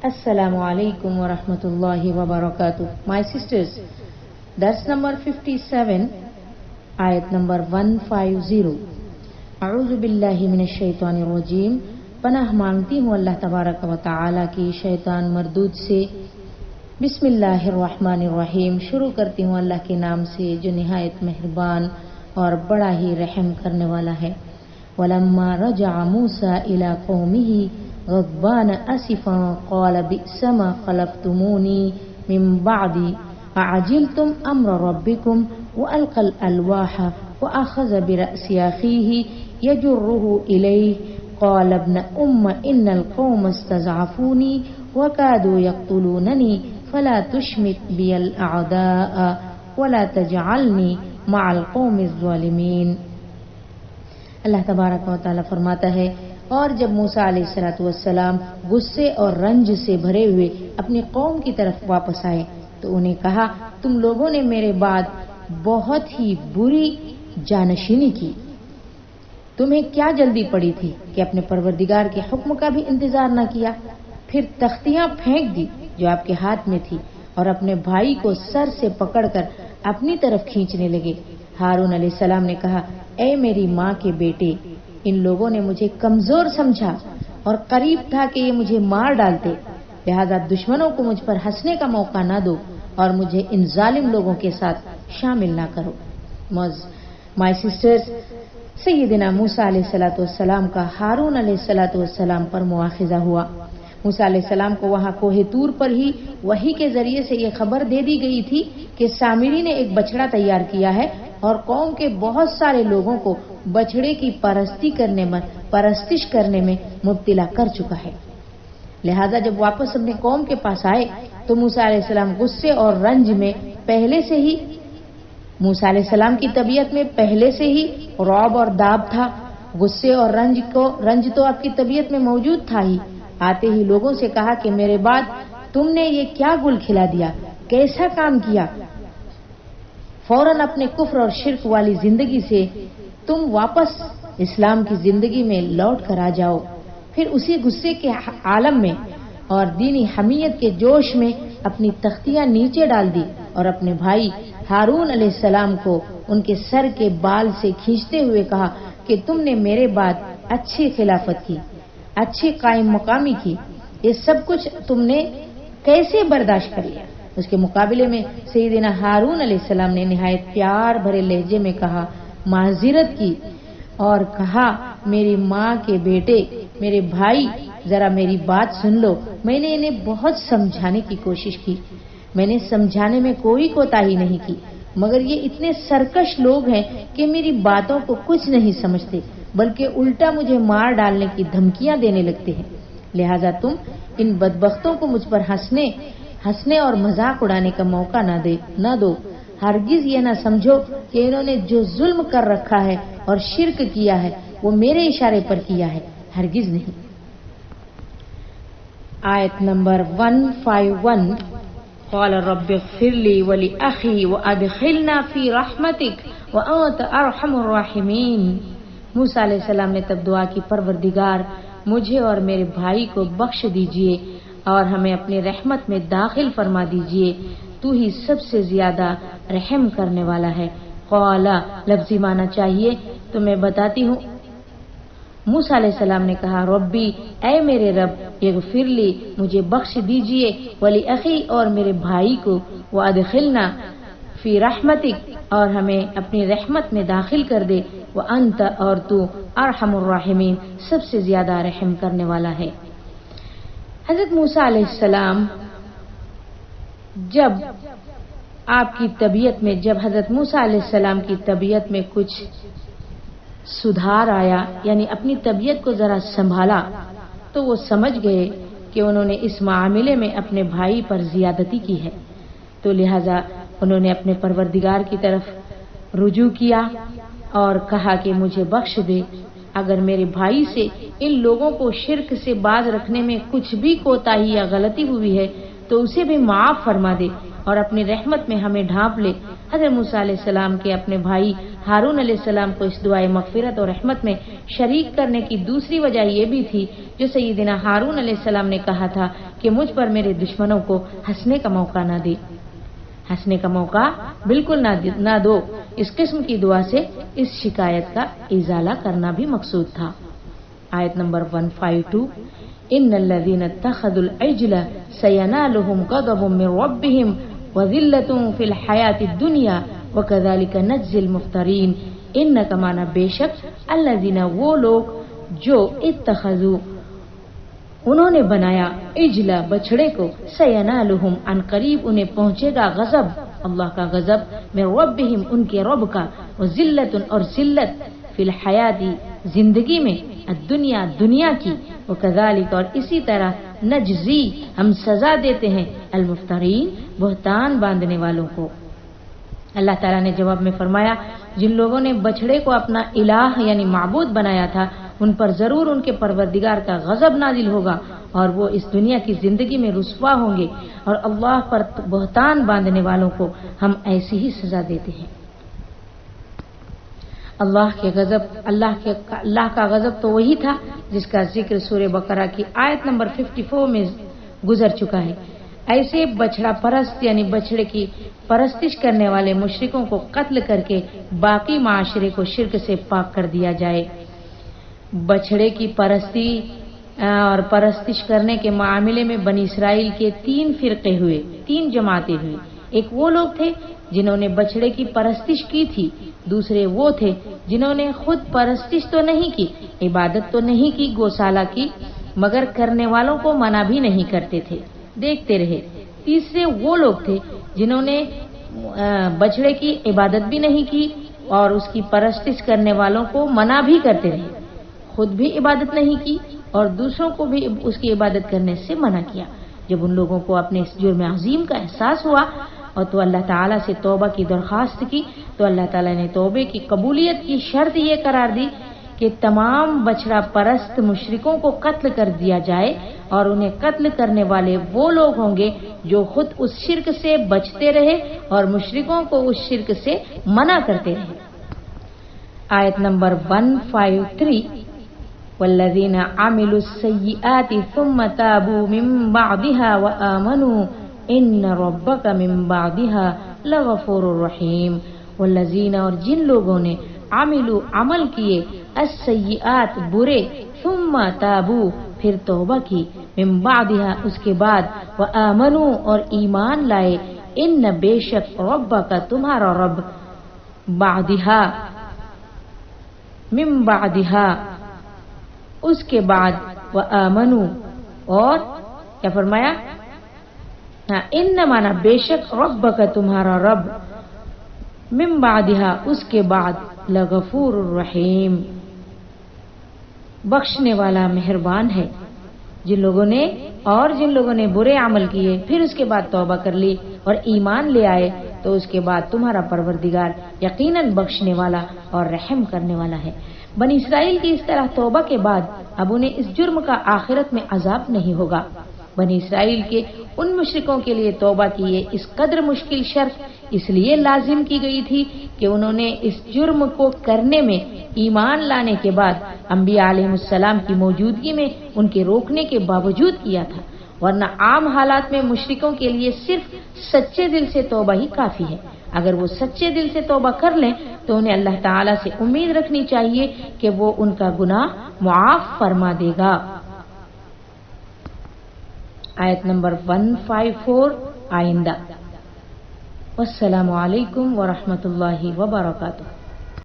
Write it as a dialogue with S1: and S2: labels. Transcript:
S1: Assalamu alaikum wa rahmatullahi wa barakatuh. My sisters, that's number 57, ayat number 150. A'udhu billahi minash shaitanir rajim. पनाह मांगती हूँ अल्लाह तबारक व तआला की शैतान मरदूद से। बिस्मिल्लाहिर्रहमानिर्रहीम। शुरू करती हूँ अल्लाह के नाम से जो निहायत मेहरबान और बड़ा ही रहम करने वाला है। वलम्मा रजअ मूसा इला कौमिही गज़बान असिफा क़ाल बि'समा खलफ़्तुमूनी मिन बअदी अअजिलतुम अम्र रब्बिकुम वअल्क़ल अलवाह वअख़ज़ बिरअसी अख़ीही यजुर्रुहु इलैहि क़ाल इब्न उम्म इन्नल क़ौम इस्तज़अफ़ूनी वकादू यक़्तुलूननी फला तुशमित बियल अअदाअ वला तजअलनी मअल क़ौमिज़ ज़ालिमीन। अल्लाह तबारक व तआला फरमाता है, और जब मूसा अलैहिस्सलातु वस्सलाम गुस्से और रंज से भरे हुए अपनी कौम की तरफ वापस आए तो उन्हें कहा, तुम लोगों ने मेरे बाद बहुत ही बुरी जानशीनी की। तुम्हें क्या जल्दी पड़ी थी कि अपने परवरदिगार के हुक्म का भी इंतजार न किया। फिर तख्तियां फेंक दी जो आपके हाथ में थी और अपने भाई को सर से पकड़कर अपनी तरफ खींचने लगे। हारून अलैहिस्सलाम ने कहा, ऐ मेरी माँ के बेटे, इन लोगों ने मुझे कमजोर समझा और करीब था कि ये मुझे मार डालते, लिहाजा दुश्मनों को मुझ पर हंसने का मौका न दो और मुझे इन जालिम लोगों के साथ शामिल न करो। माय सिस्टर्स, सैयदना मूसा अलैहिस्सलातु वस्सलाम का हारून अलैहिस्सलातु वस्सलाम पर मुआखिजा हुआ। मूसा अलैहिस्सलाम को वहां कोहे तूर पर ही वही के जरिए से ये खबर दे दी गई थी कि सामिरी ने एक बछड़ा तैयार किया है और कौम के बहुत सारे लोगों को बछड़े की परस्तिश करने में मुब्तिला कर चुका है। लिहाजा जब वापस अपने कौम के पास आए तो मूसा अलैहिस्सलाम गुस्से और रंज में पहले से ही मूसा अलैहिस्सलाम की तबीयत में पहले से ही रौब और दाब था। गुस्से और रंज तो आपकी तबीयत में मौजूद था ही। आते ही लोगों से कहा कि मेरे बाद तुमने ये क्या गुल खिला दिया, कैसा काम किया। फौरन अपने कुफ्र और शिर्क वाली जिंदगी से तुम वापस इस्लाम की जिंदगी में लौट कर आ जाओ। फिर उसी गुस्से के आलम में और दीनी हमीयत के जोश में अपनी तख्तियां नीचे डाल दी और अपने भाई हारून अलैहिस्सलाम को उनके सर के बाल से खींचते हुए कहा कि तुमने मेरे बाद अच्छी खिलाफत की, अच्छी कायम मकामी की, ये सब कुछ तुमने कैसे बर्दाश्त कर लिया। उसके मुकाबले में सैयदना हारून अलैहिस्सलाम ने निहायत प्यार भरे लहजे में कहा, माज़िरत की और कहा, मेरी माँ के बेटे, मेरे भाई, जरा मेरी बात सुन लो। मैंने इन्हें बहुत समझाने की कोशिश की, मैंने समझाने में कोई कोताही नहीं की, मगर ये इतने सरकश लोग हैं कि मेरी बातों को कुछ नहीं समझते, बल्कि उल्टा मुझे मार डालने की धमकियां देने लगते हैं। लिहाजा तुम इन बदबख्तों को मुझ पर हंसने और मजाक उड़ाने का मौका न दो। हरगिज ये न समझो कि इन्होंने जो जुल्म कर रखा है और शिर्क किया है वो मेरे इशारे पर किया है, हरगिज नहीं। आयत नंबर 151। क़ाल रब्बिग़फ़िरली वली अख़ी वअदख़िलना फ़ी रहमतिक व अंत अरहमुर राहिमीन। मूसा अलैहिस्सलाम ने तब दुआ की, परवरदिगार मुझे और मेरे भाई को बख्श दीजिए और हमें अपनी रहमत में दाखिल फरमा दीजिए, तू ही सबसे ज्यादा रहम करने वाला है। क़ाला लफ्ज़ी माना चाहिए तो मैं बताती हूँ। मूसा अलैहिस्सलाम ने कहा, रब्बी, ऐ मेरे रब, इग़फ़िरली, मुझे बख्श दीजिए, वली अख़ी, और मेरे भाई को, व अदख़िलना फ़ी रहमतिक, और हमें अपनी रहमत में दाखिल कर दे, व अंत, और तू, अरहमुर राहिमीन, सबसे ज्यादा रहम करने वाला है। हज़रत मूसा अलैहिस्सलाम जब हज़रत मूसा अलैहिस्सलाम की तबीयत में कुछ सुधार आया, यानी अपनी तबीयत को जरा संभाला, तो वो समझ गए कि उन्होंने इस मामले में अपने भाई पर जियादती की है। तो लिहाजा उन्होंने अपने परवरदिगार की तरफ रुजू किया और कहा कि मुझे बख्श दे, अगर मेरे भाई से इन लोगों को शिर्क से बाज रखने में कुछ भी कोताही या गलती हुई है तो उसे भी माफ फरमा दे और अपनी रहमत में हमें ढांप ले। हज़रत मूसा अलैहिस्सलाम के अपने भाई ہارون علیہ السلام کو اس دعائے مغفرت اور رحمت میں شریک کرنے کی دوسری وجہ یہ بھی تھی جو سیدنا ہارون علیہ السلام نے کہا تھا کہ مجھ پر میرے دشمنوں کو ہنسنے کا موقع نہ دے، ہنسنے کا موقع بالکل نہ دو۔ اس قسم کی دعا سے اس شکایت کا ازالہ کرنا بھی مقصود تھا۔ آیت نمبر 152 ان الذين اتخذوا العجل سينالهم غضب من ربهم وذلة في الحياة الدنيا وكذلك نجزي المفترين۔ ان کا معنی بے شک الذين وہ لوگ جو اتخذوا انہوں نے بنایا اجلا بچڑے کو سینالہم ان قریب انہیں پہنچے گا غضب اللہ کا غضب من ربہم ان کے رب کا وذلت اور ذلت فی الحیاتی زندگی میں الدنیا دنیا کی وکذالک اور اسی طرح نجزی ہم سزا دیتے ہیں المفترین بہتان باندھنے والوں کو۔ اللہ تعالیٰ نے جواب میں فرمایا جن لوگوں نے بچڑے کو اپنا الہ یعنی معبود بنایا تھا ان پر ضرور ان کے پروردگار کا غضب نازل ہوگا اور وہ اس دنیا کی زندگی میں رسوا ہوں گے، اور اللہ پر بہتان باندھنے والوں کو ہم ایسی ہی سزا دیتے ہیں۔ اللہ کا غضب تو وہی تھا جس کا ذکر سورہ بقرہ کی آیت نمبر 54 میں گزر چکا ہے۔ ایسے بچڑا پرست یعنی بچڑے کی پرستش کرنے والے مشرکوں کو قتل کر کے باقی معاشرے کو شرک سے پاک کر دیا جائے۔ بچڑے کی پرستی اور پرستش کرنے کے معاملے میں بنی اسرائیل کے 3 فرقے ہوئے، 3 جماعتیں ہوئی۔ ایک وہ لوگ تھے جنہوں نے بچڑے کی پرستش کی تھی، دوسرے وہ تھے جنہوں نے خود پرستش تو نہیں کی، عبادت تو نہیں کی گوشالہ کی، مگر کرنے والوں کو منع بھی نہیں کرتے تھے، دیکھتے رہے۔ تیسرے وہ لوگ تھے جنہوں نے بچڑے کی عبادت بھی نہیں کی اور اس کی پرستش کرنے والوں کو منع بھی کرتے رہے، خود بھی عبادت نہیں کی اور دوسروں کو بھی اس کی عبادت کرنے سے منع کیا۔ جب ان لوگوں کو اپنے اس جرم عظیم کا احساس ہوا اور تو اللہ تعالیٰ سے توبہ کی درخواست کی تو اللہ تعالیٰ نے توبے کی قبولیت کی شرط یہ قرار دی کہ تمام بچڑا پرست مشرکوں کو قتل کر دیا جائے اور انہیں قتل کرنے والے وہ لوگ ہوں گے جو خود اس شرک سے بچتے رہے اور مشرکوں کو اس شرک سے منع کرتے رہے۔ آیت نمبر 153 والذین عملوا السیئات ثم تابوا من بعدها وآمنوا ان ربک من بعدها لغفور رحیم۔ والذین اور جن لوگوں نے عملوا عمل کیے السیئات برے ثم تابوا پھر توبہ کی من بعدها اس کے بعد وآمنوا اور ایمان لائے ان بے شک ربک تمہارا رب بعدها من بعدها اس کے بعد وآمنوا اور کیا فرمایا ان مانا بے شک ربک تمہارا رب من بعدها اس کے بعد لغفور الرحیم بخشنے والا مہربان ہے۔ جن لوگوں نے برے عمل کیے پھر اس کے بعد توبہ کر لی اور ایمان لے آئے تو اس کے بعد تمہارا پروردگار یقیناً بخشنے والا اور رحم کرنے والا ہے۔ بنی اسرائیل کی اس طرح توبہ کے بعد اب انہیں اس جرم کا آخرت میں عذاب نہیں ہوگا۔ بنی اسرائیل کے ان مشرکوں کے لیے توبہ کی یہ اس قدر مشکل شرط اس لیے لازم کی گئی تھی کہ انہوں نے اس جرم کو کرنے میں ایمان لانے کے بعد انبیاء علیہ السلام کی موجودگی میں ان کے روکنے کے باوجود کیا تھا، ورنہ عام حالات میں مشرکوں کے لیے صرف سچے دل سے توبہ ہی کافی ہے۔ اگر وہ سچے دل سے توبہ کر لیں تو انہیں اللہ تعالیٰ سے امید رکھنی چاہیے کہ وہ ان کا گناہ معاف فرما دے گا۔ آیت نمبر 154 آئندہ۔ والسلام علیکم ورحمۃ اللہ وبرکاتہ۔